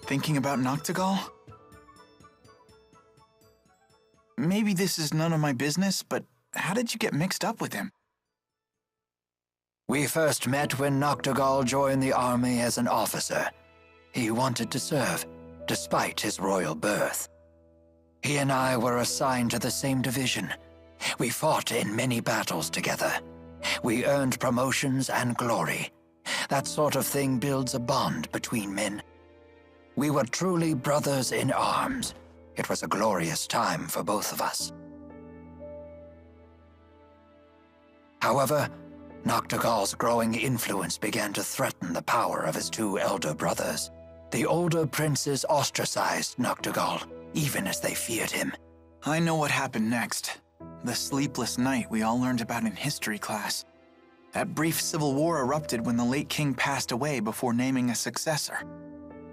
Thinking about Noctigal? Maybe this is none of my business, but how did you get mixed up with him? We first met when Noctigal joined the army as an officer. He wanted to serve, despite his royal birth. He and I were assigned to the same division. We fought in many battles together. We earned promotions and glory. That sort of thing builds a bond between men. We were truly brothers in arms. It was a glorious time for both of us. However, Noctigal's growing influence began to threaten the power of his two elder brothers. The older princes ostracized Noctigal, even as they feared him. I know what happened next. The sleepless night we all learned about in history class. That brief civil war erupted when the late king passed away before naming a successor.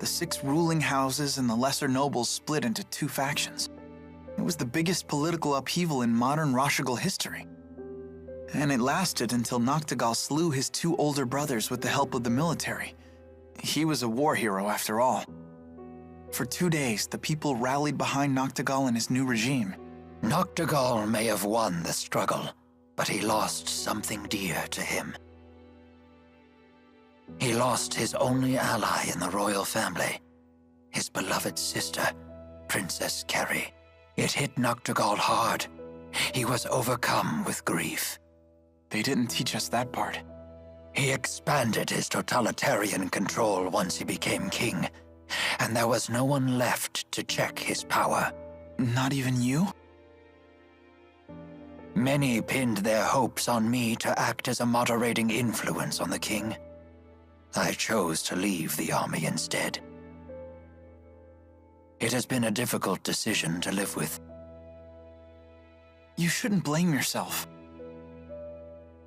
The 6 ruling houses and the lesser nobles split into 2 factions. It was the biggest political upheaval in modern Rashigal history. And it lasted until Noctigal slew his 2 older brothers with the help of the military. He was a war hero after all. For 2 days, the people rallied behind Noctigal and his new regime. Noctigal may have won the struggle, but he lost something dear to him. He lost his only ally in the royal family, his beloved sister, Princess Kerry. It hit Noctigal hard. He was overcome with grief. They didn't teach us that part. He expanded his totalitarian control once he became king, and there was no one left to check his power. Not even you? Many pinned their hopes on me to act as a moderating influence on the king. I chose to leave the army instead. It has been a difficult decision to live with. You shouldn't blame yourself.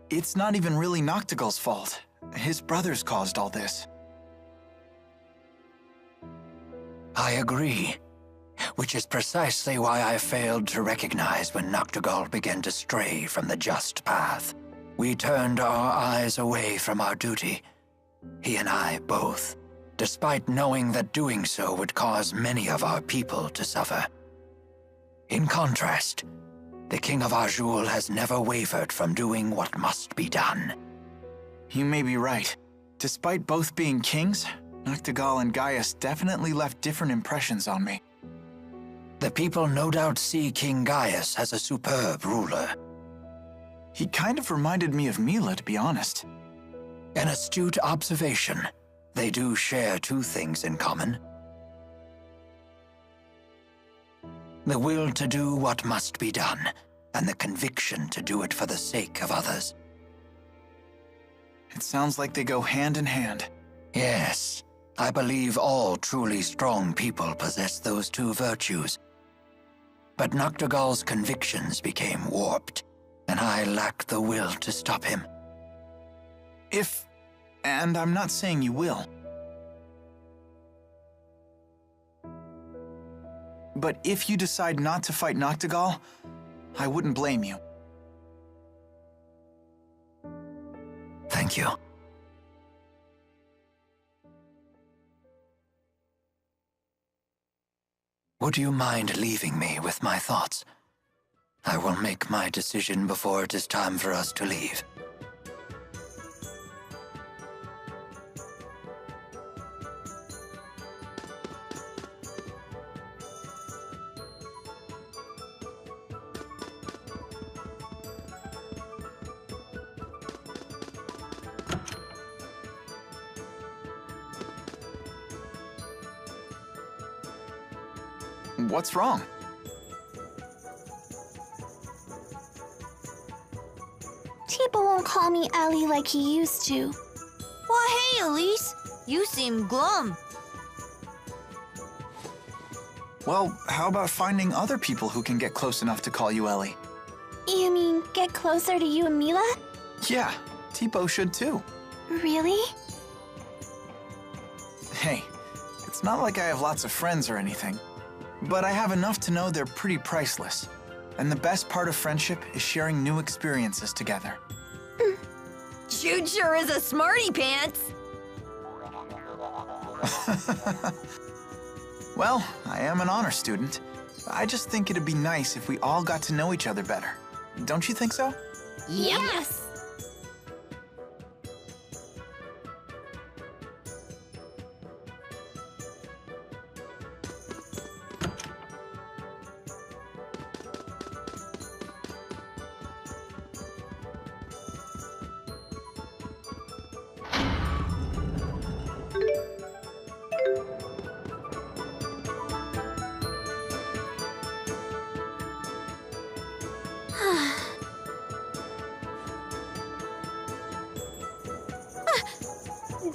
It's not even really Noctigal's fault. His brothers caused all this. I agree, which is precisely why I failed to recognize when Noctigal began to stray from the just path. We turned our eyes away from our duty, he and I both, despite knowing that doing so would cause many of our people to suffer. In contrast, the King of Azul has never wavered from doing what must be done. You may be right. Despite both being kings, Noctigal and Gaius definitely left different impressions on me. The people no doubt see King Gaius as a superb ruler. He kind of reminded me of Mila, to be honest. An astute observation. They do share 2 things in common. The will to do what must be done, and the conviction to do it for the sake of others. It sounds like they go hand in hand. Yes, I believe all truly strong people possess those 2 virtues. But Noctigal's convictions became warped, and I lacked the will to stop him. And I'm not saying you will. But if you decide not to fight Noctigal, I wouldn't blame you. Thank you. Would you mind leaving me with my thoughts? I will make my decision before it is time for us to leave. What's wrong? People won't call me Ellie like he used to. Why, hey, Elise. You seem glum. Well, how about finding other people who can get close enough to call you Ellie? You mean get closer to you and Mila? Yeah, Tipo should too. Really? Hey, it's not like I have lots of friends or anything, but I have enough to know they're pretty priceless. And the best part of friendship is sharing new experiences together. Jude sure is a smarty pants. Well, I am an honor student. I just think it'd be nice if we all got to know each other better. Don't you think so? Yes!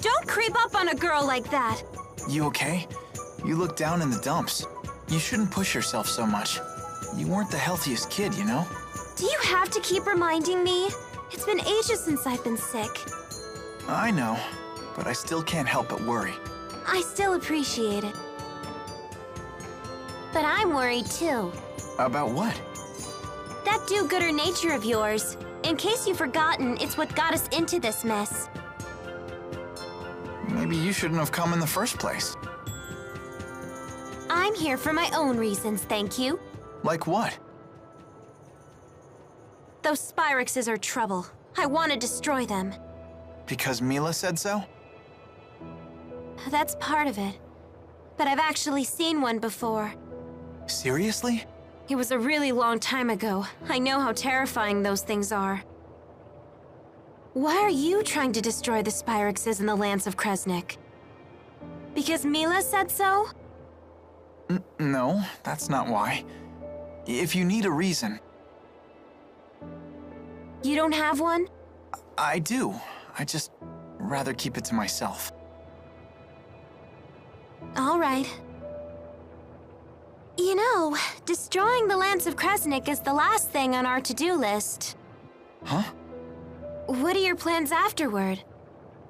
Don't creep up on a girl like that. You okay? You look down in the dumps. You shouldn't push yourself so much. You weren't the healthiest kid, you know? Do you have to keep reminding me? It's been ages since I've been sick. I know, but I still can't help but worry. I still appreciate it. But I'm worried too. About what? That do-gooder nature of yours. In case you've forgotten, it's what got us into this mess. Maybe you shouldn't have come in the first place. I'm here for my own reasons, thank you. Like what? Those Spyrexes are trouble. I want to destroy them. Because Mila said so? That's part of it. But I've actually seen one before. Seriously? It was a really long time ago. I know how terrifying those things are. Why are you trying to destroy the Spyrexes in the lands of Kresnik? Because Mila said so? No, that's not why. If you need a reason... You don't have one? I do. I just rather keep it to myself. All right. You know, destroying the lands of Kresnik is the last thing on our to-do list. Huh? What are your plans afterward?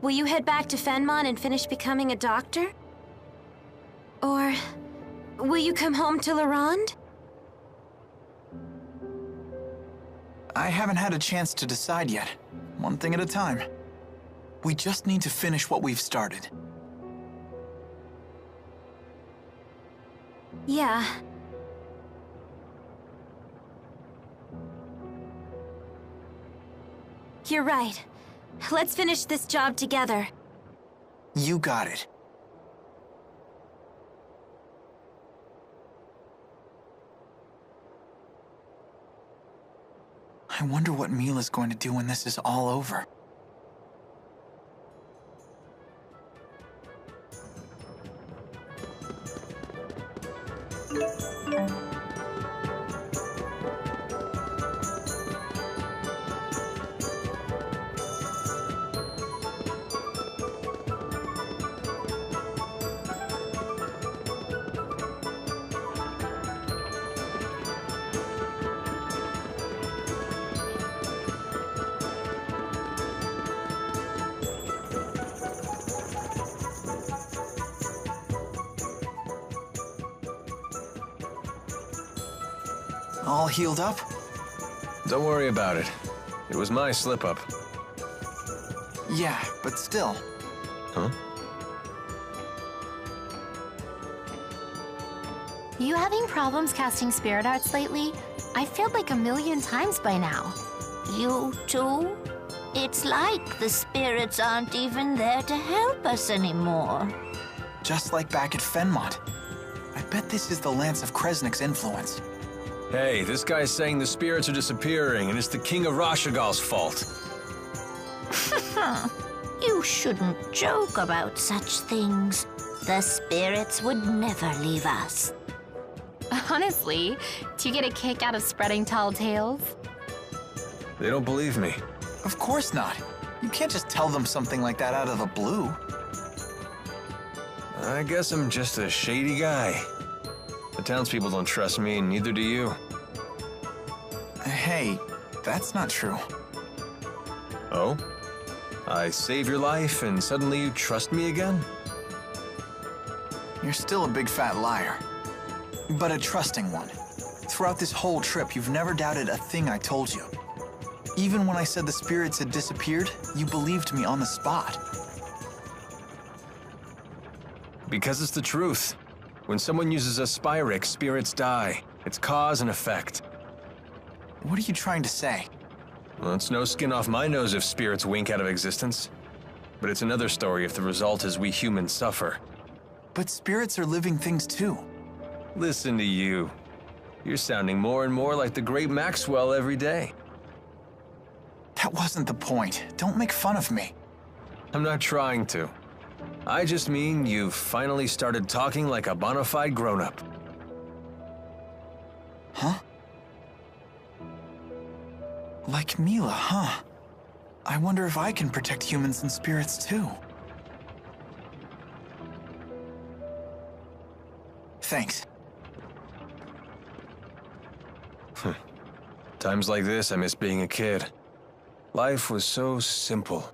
Will you head back to Fenmon and finish becoming a doctor? Or will you come home to Larand? I haven't had a chance to decide yet. One thing at a time. We just need to finish what we've started. Yeah. You're right. Let's finish this job together. You got it. I wonder what Mila's going to do when this is all over. All healed up? Don't worry about it. It was my slip-up. Yeah, but still. Huh? You having problems casting spirit arts lately? I failed like 1,000,000 times by now. You too? It's like the spirits aren't even there to help us anymore. Just like back at Fenmont. I bet this is the Lance of Kresnik's influence. Hey, this guy's saying the spirits are disappearing and it's the King of Rashagal's fault. You shouldn't joke about such things. The spirits would never leave us. Honestly, do you get a kick out of spreading tall tales? They don't believe me. Of course not. You can't just tell them something like that out of the blue. I guess I'm just a shady guy. The townspeople don't trust me, and neither do you. Hey, that's not true. Oh? I save your life, and suddenly you trust me again? You're still a big fat liar. But a trusting one. Throughout this whole trip, you've never doubted a thing I told you. Even when I said the spirits had disappeared, you believed me on the spot. Because it's the truth. When someone uses a Spyrix, spirits die. It's cause and effect. What are you trying to say? Well, it's no skin off my nose if spirits wink out of existence. But it's another story if the result is we humans suffer. But spirits are living things too. Listen to you. You're sounding more and more like the great Maxwell every day. That wasn't the point. Don't make fun of me. I'm not trying to. I just mean you've finally started talking like a bona fide grown-up. Huh? Like Mila, huh? I wonder if I can protect humans and spirits too. Thanks. Times like this, I miss being a kid. Life was so simple.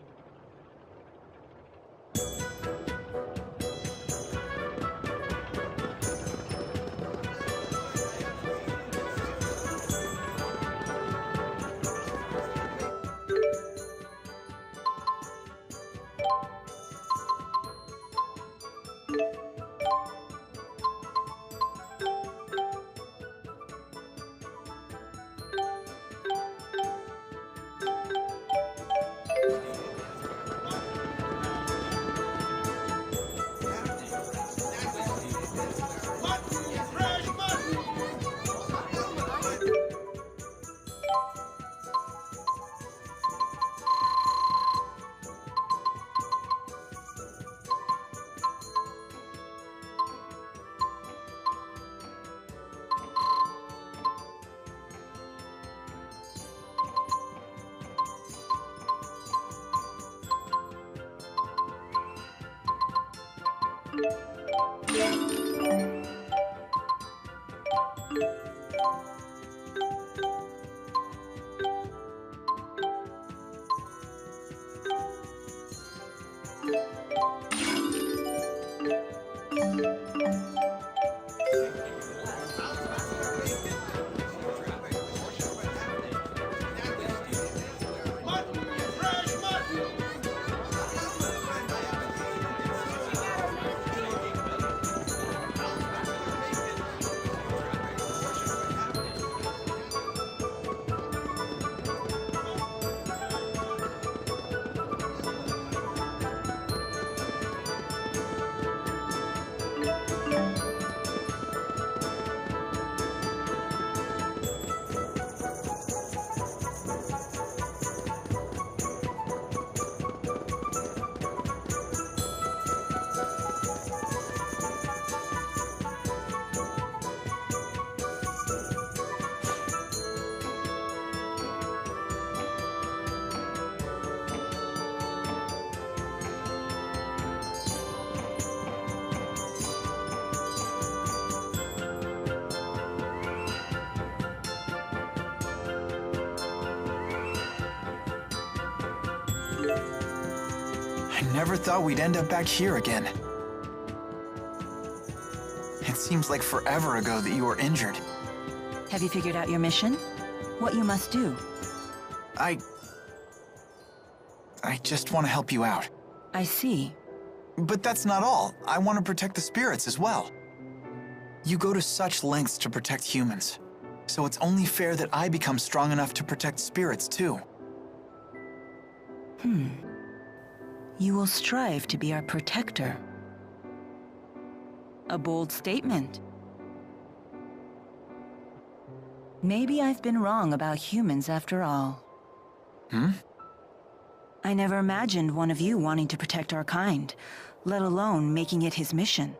I never thought we'd end up back here again. It seems like forever ago that you were injured. Have you figured out your mission? What you must do? I just want to help you out. I see. But that's not all. I want to protect the spirits as well. You go to such lengths to protect humans, so it's only fair that I become strong enough to protect spirits too. You will strive to be our protector. A bold statement. Maybe I've been wrong about humans after all. I never imagined one of you wanting to protect our kind, let alone making it his mission.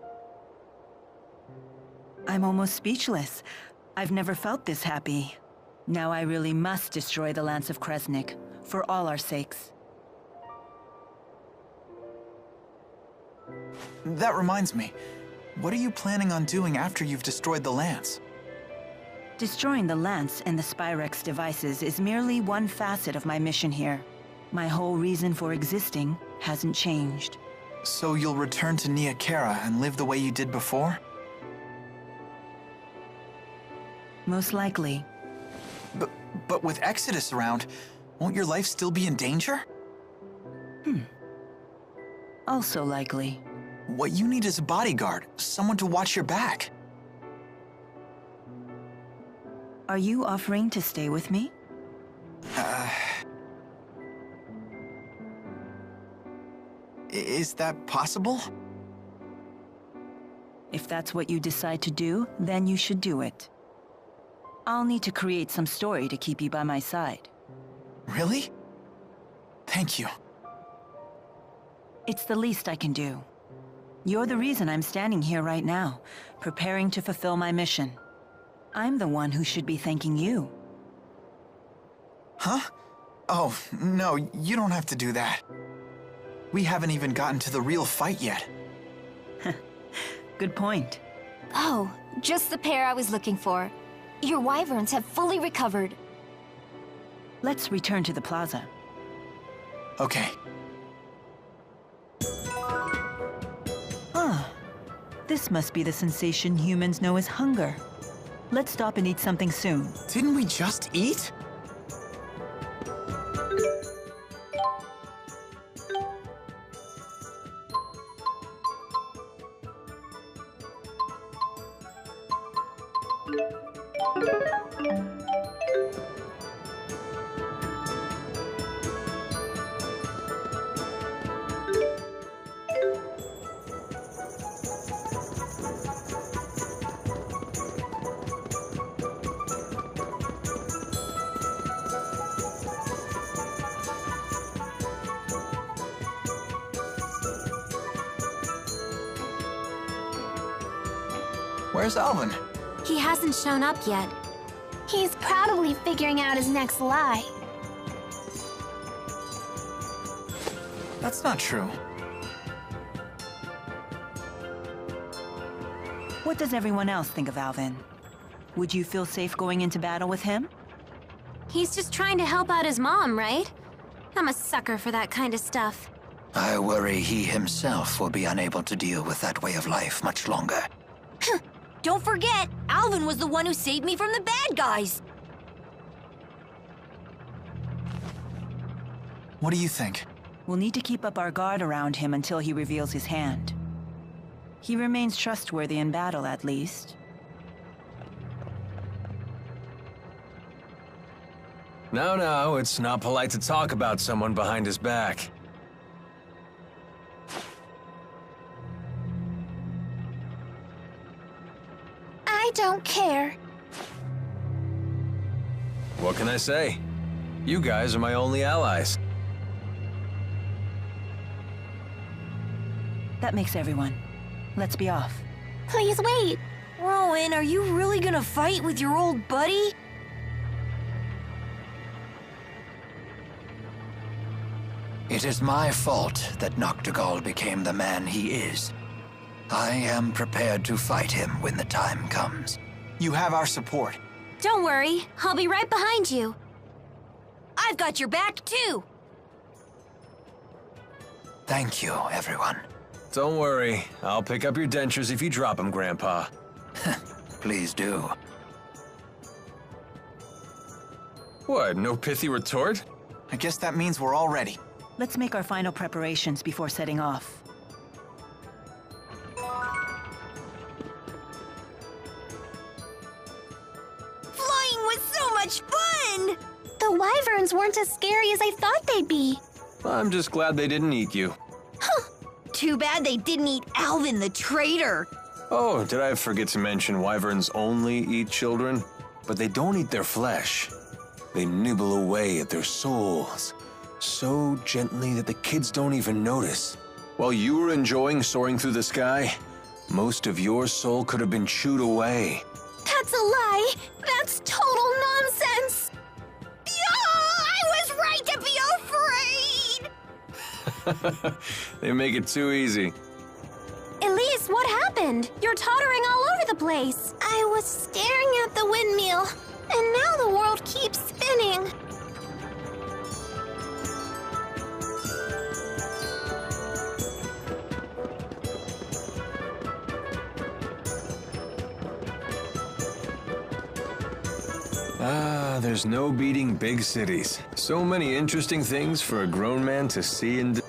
I'm almost speechless. I've never felt this happy. Now I really must destroy the Lance of Kresnik, for all our sakes. That reminds me, what are you planning on doing after you've destroyed the Lance? Destroying the Lance and the Spyrex devices is merely one facet of my mission here. My whole reason for existing hasn't changed. So you'll return to Nia Khera and live the way you did before? Most likely. But with Exodus around, won't your life still be in danger? Also likely. What you need is a bodyguard, someone to watch your back. Are you offering to stay with me? Is that possible? If that's what you decide to do, then you should do it. I'll need to create some story to keep you by my side. Really? Thank you. It's the least I can do. You're the reason I'm standing here right now, preparing to fulfill my mission. I'm the one who should be thanking you. Huh? Oh, no, you don't have to do that. We haven't even gotten to the real fight yet. Good point. Oh, just the pair I was looking for. Your wyverns have fully recovered. Let's return to the plaza. Okay. Ah, this must be the sensation humans know as hunger. Let's stop and eat something soon. Didn't we just eat? Where's Alvin? He hasn't shown up yet. He's probably figuring out his next lie. That's not true. What does everyone else think of Alvin? Would you feel safe going into battle with him? He's just trying to help out his mom, right? I'm a sucker for that kind of stuff. I worry he himself will be unable to deal with that way of life much longer. Don't forget, Alvin was the one who saved me from the bad guys. What do you think? We'll need to keep up our guard around him until he reveals his hand. He remains trustworthy in battle, at least. No, it's not polite to talk about someone behind his back. I don't care. What can I say? You guys are my only allies. That makes everyone. Let's be off. Please wait. Rowan, are you really gonna fight with your old buddy? It is my fault that Noctigal became the man he is. I am prepared to fight him when the time comes. You have our support. Don't worry, I'll be right behind you. I've got your back, too. Thank you, everyone. Don't worry, I'll pick up your dentures if you drop them, Grandpa. Please do. What, no pithy retort? I guess that means we're all ready. Let's make our final preparations before setting off. Flying was so much fun! The wyverns weren't as scary as I thought they'd be. I'm just glad they didn't eat you. Too bad they didn't eat Alvin the traitor. Oh, did I forget to mention wyverns only eat children? But they don't eat their flesh. They nibble away at their souls, so gently that the kids don't even notice. While you were enjoying soaring through the sky, most of your soul could have been chewed away. That's a lie. That's total nonsense. I was right to be afraid! They make it too easy. Elise, what happened? You're tottering all over the place. I was staring at the windmill, and now the world keeps spinning. There's no beating big cities. So many interesting things for a grown man to see and do.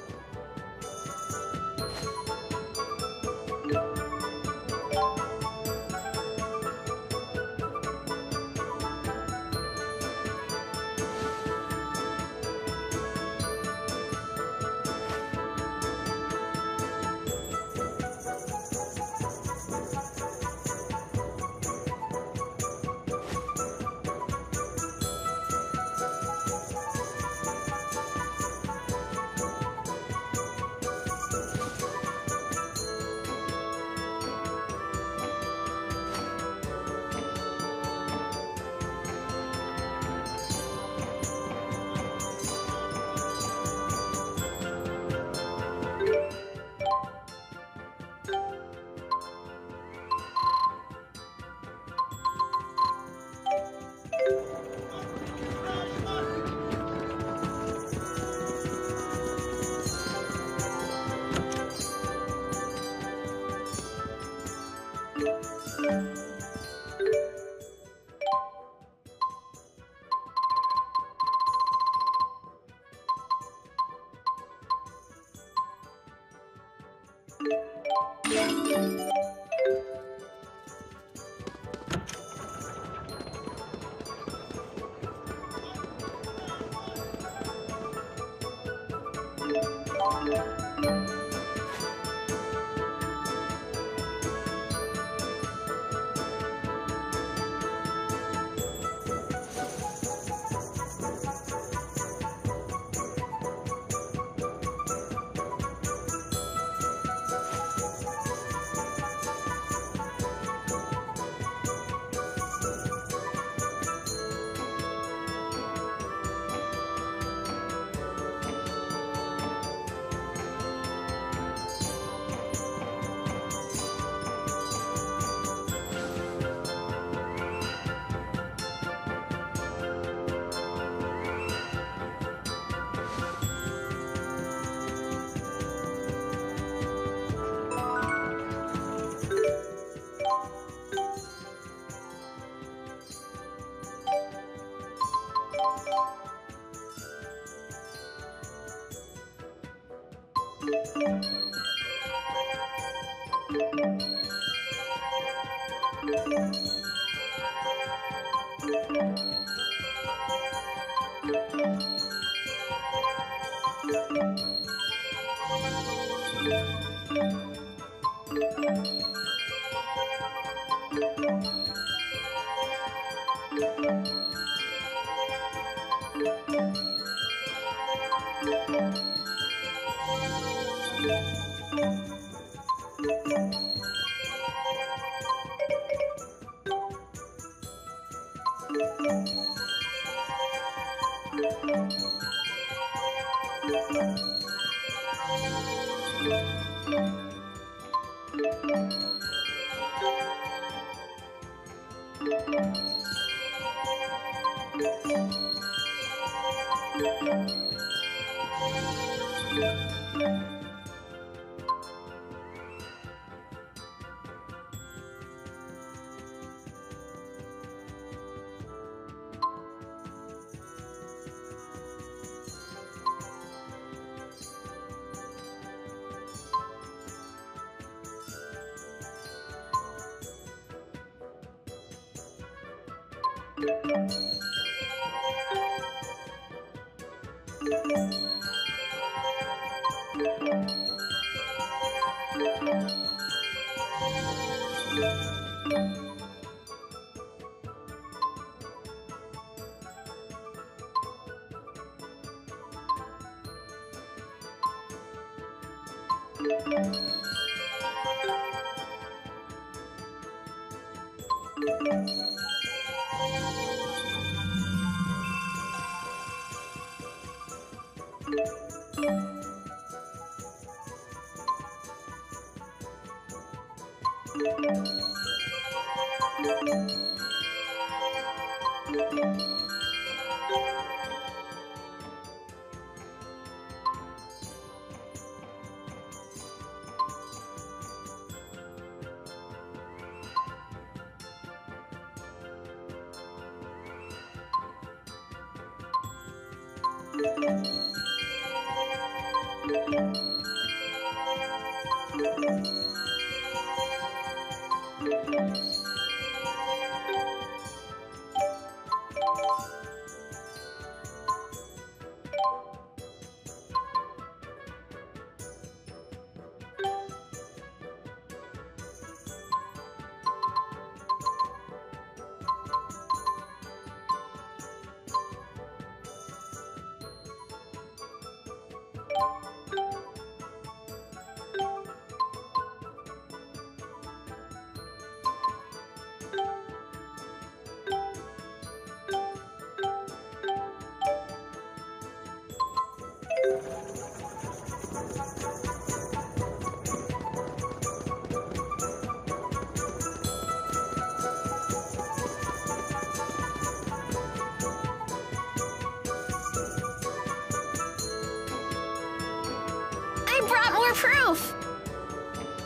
I brought more proof!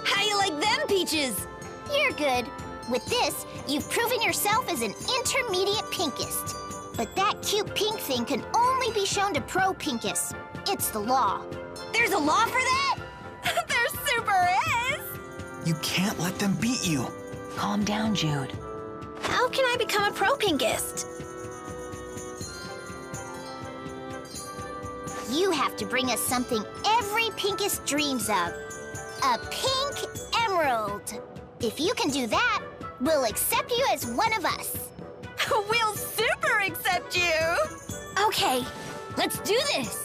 How you like them peaches? You're good. With this, you've proven yourself as an intermediate pinkist. But that cute pink thing can only be shown to pro pinkists. It's the law. There's a law for that? There super is! You can't let them beat you. Calm down, Jude. How can I become a pro pinkist? You have to bring us something every pinkist dreams of. A pink emerald. If you can do that, we'll accept you as one of us. We'll super accept you! Okay, Let's do this!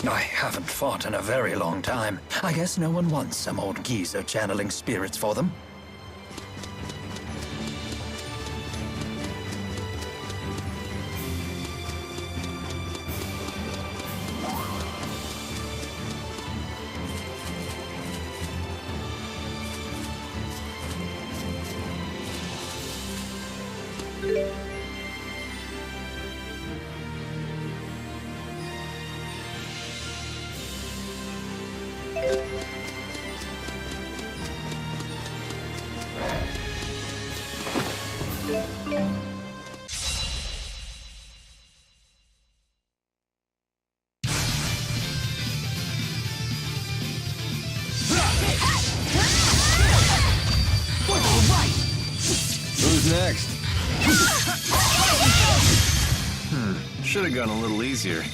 I haven't fought in a very long time. I guess no one wants some old geezer channeling spirits for them. Who's next? Should have gone a little easier.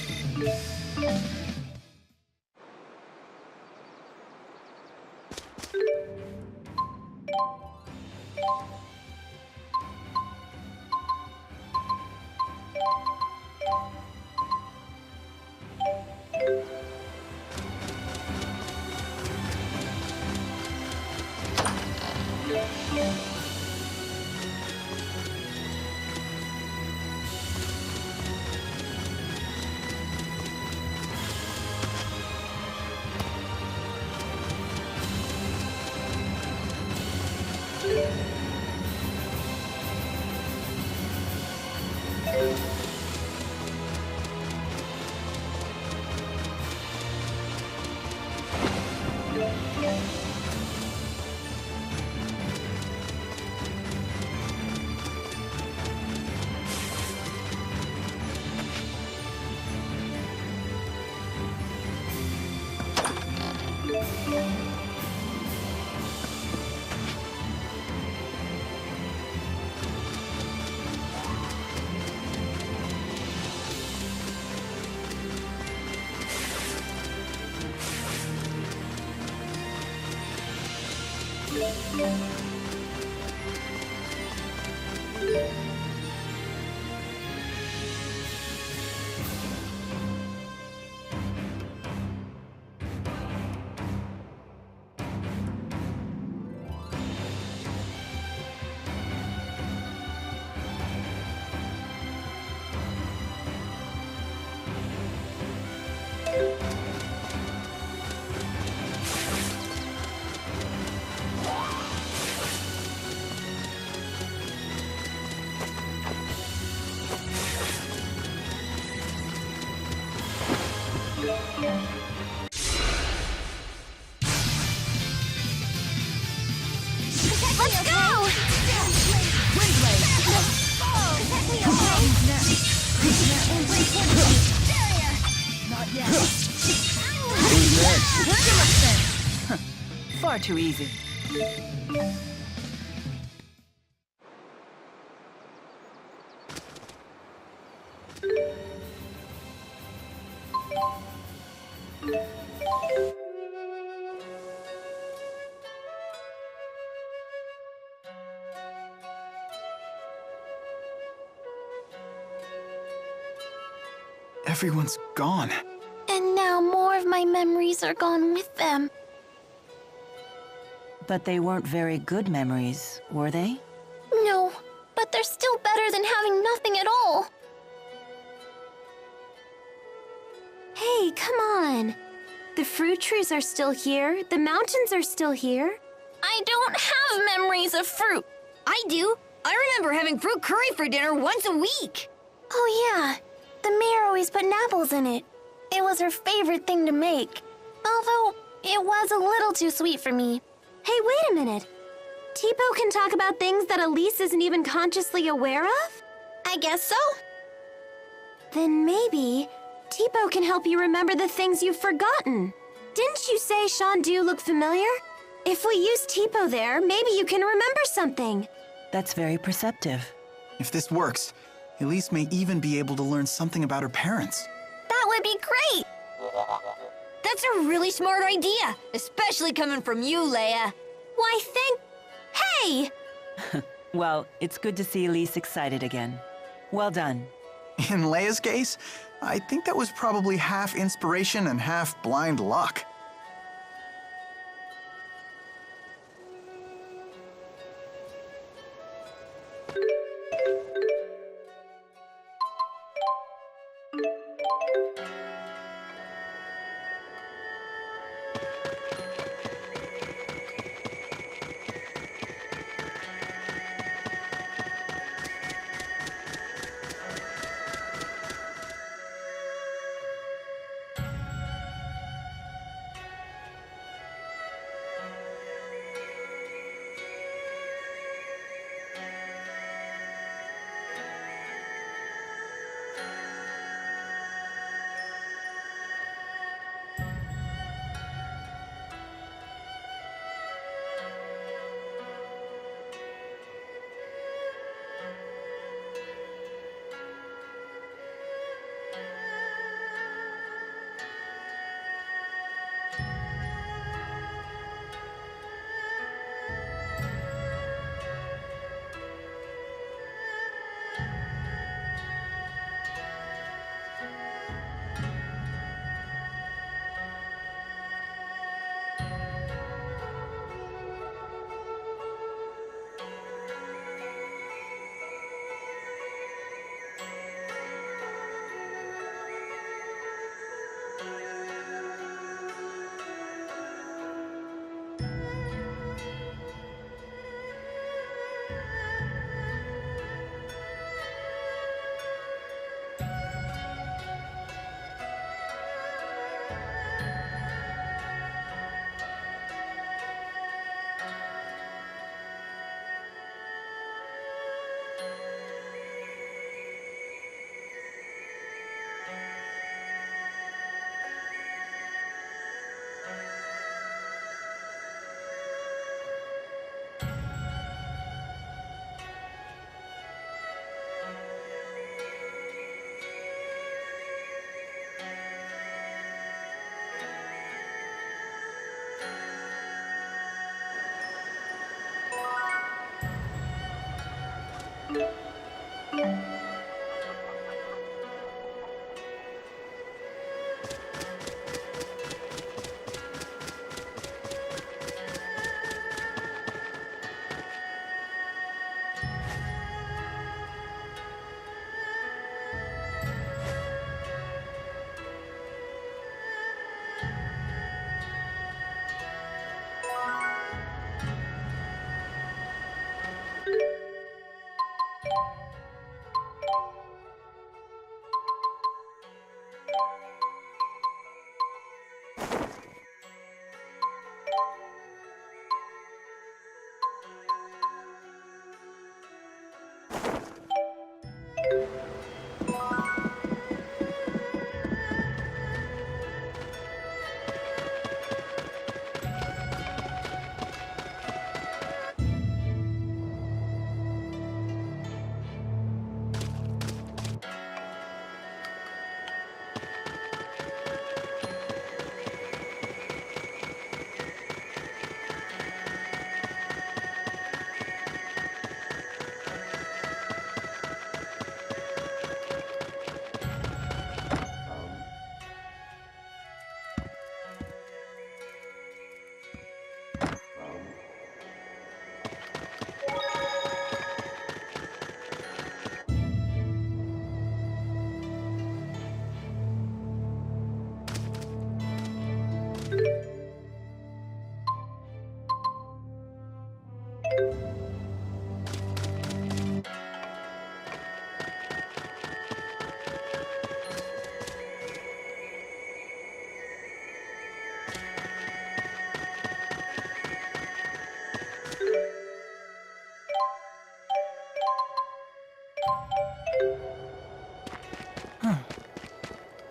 Let's go! Far too easy. Everyone's gone. And now more of my memories are gone with them. But they weren't very good memories, were they? No, but they're still better than having nothing at all. Hey, come on. The fruit trees are still here. The mountains are still here. I don't have memories of fruit. I do. I remember having fruit curry for dinner once a week. Oh yeah, the mayor always put apples in it. It was her favorite thing to make. Although, it was a little too sweet for me. Hey, wait a minute. Tipo can talk about things that Elise isn't even consciously aware of? I guess so. Then maybe Tipo can help you remember the things you've forgotten. Didn't you say Shandu looked familiar? If we use Tipo there, maybe you can remember something. That's very perceptive. If this works, Elise may even be able to learn something about her parents. That would be great. That's a really smart idea, especially coming from you, Leia. Why, Hey! Well, it's good to see Elise excited again. Well done. In Leia's case, I think that was probably half inspiration and half blind luck.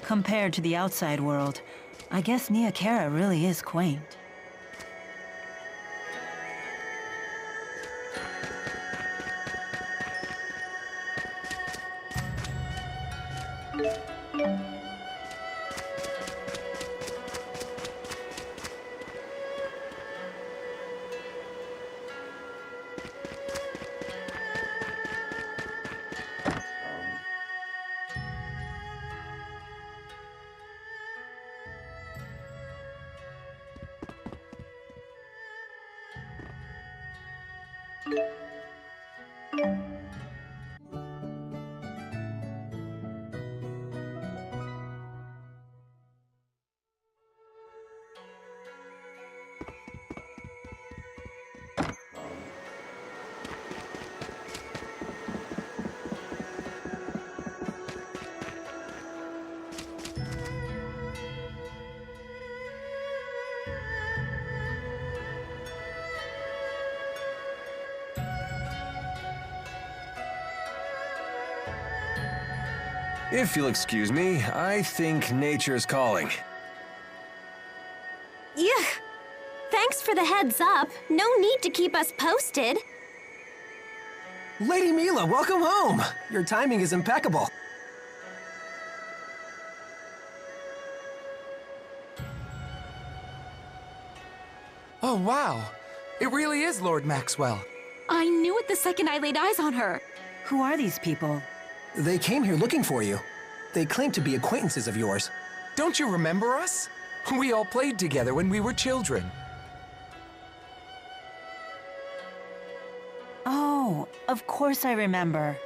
Compared to the outside world, I guess Nia Khera really is quaint. If you'll excuse me, I think nature's calling. Yuck! Thanks for the heads up. No need to keep us posted. Lady Mila, welcome home! Your timing is impeccable. Oh, wow. It really is Lord Maxwell. I knew it the second I laid eyes on her. Who are these people? They came here looking for you. They claim to be acquaintances of yours. Don't you remember us? We all played together when we were children. Oh, of course I remember.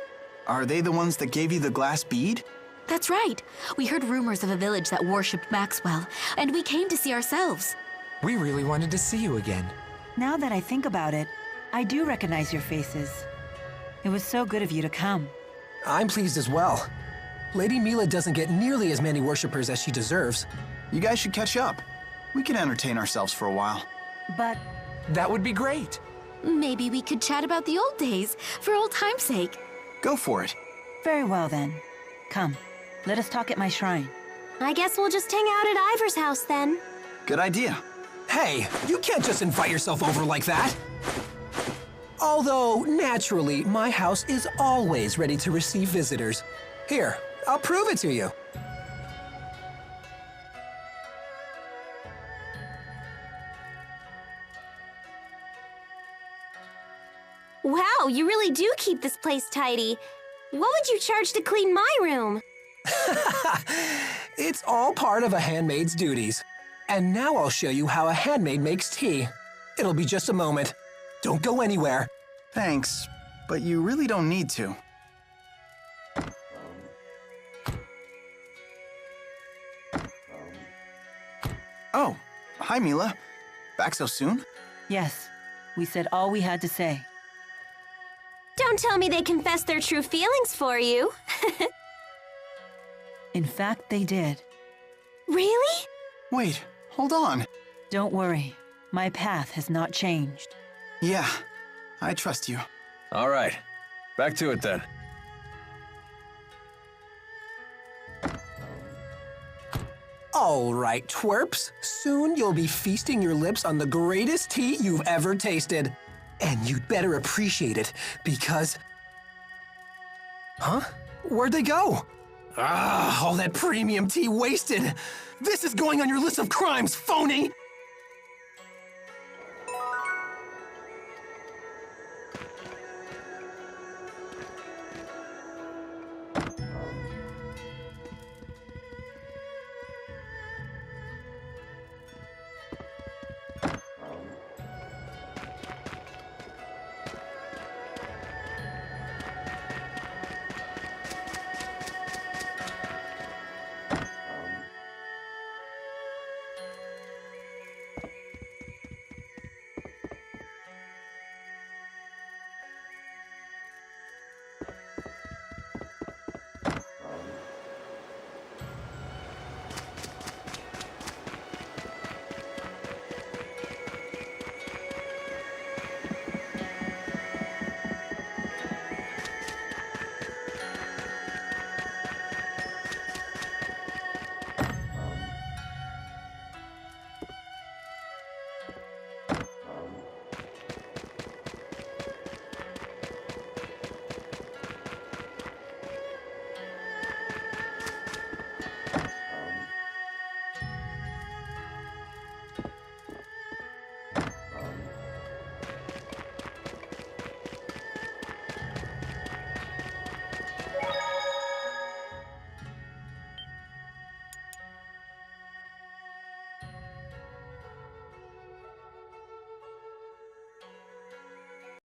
Are they the ones that gave you the glass bead? That's right. We heard rumors of a village that worshipped Maxwell, and we came to see ourselves. We really wanted to see you again. Now that I think about it, I do recognize your faces. It was so good of you to come. I'm pleased as well. Lady Mila doesn't get nearly as many worshippers as she deserves. You guys should catch up. We can entertain ourselves for a while. But That would be great. Maybe we could chat about the old days, for old time's sake. Go for it. very well then. Come, let us talk at my shrine. I guess we'll just hang out at Ivar's house then. Good idea. Hey, you can't just invite yourself over like that. Although, naturally, my house is always ready to receive visitors. Here, I'll prove it to you. Wow, you really do keep this place tidy. What would you charge to clean my room? It's all part of a handmaid's duties. And now I'll show you how a handmaid makes tea. It'll be just a moment. Don't go anywhere. Thanks, but you really don't need to. Oh, hi Mila. Back so soon? Yes, we said all we had to say. Don't tell me they confessed their true feelings for you. In fact, they did. Really? Wait, hold on. Don't worry, my path has not changed. Yeah, I trust you. All right, back to it then. All right, twerps. Soon you'll be feasting your lips on the greatest tea you've ever tasted. And you'd better appreciate it, because... Huh? Where'd they go? Ah, all that premium tea wasted! This is going on your list of crimes, phony!